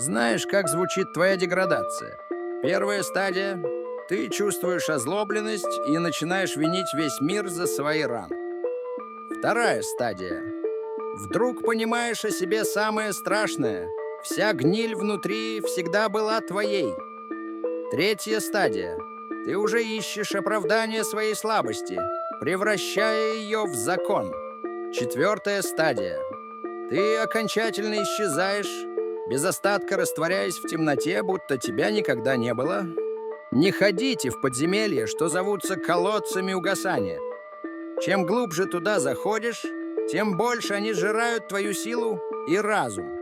Знаешь, как звучит твоя деградация? Первая стадия — ты чувствуешь озлобленность и начинаешь винить весь мир за свои раны. Вторая стадия — вдруг понимаешь о себе самое страшное. Вся гниль внутри всегда была твоей. Третья стадия — ты уже ищешь оправдание своей слабости, превращая ее в закон. Четвертая стадия — ты окончательно исчезаешь, без остатка растворяясь в темноте, будто тебя никогда не было. Не ходите в подземелья, что зовутся колодцами угасания. Чем глубже туда заходишь, тем больше они сжирают твою силу и разум.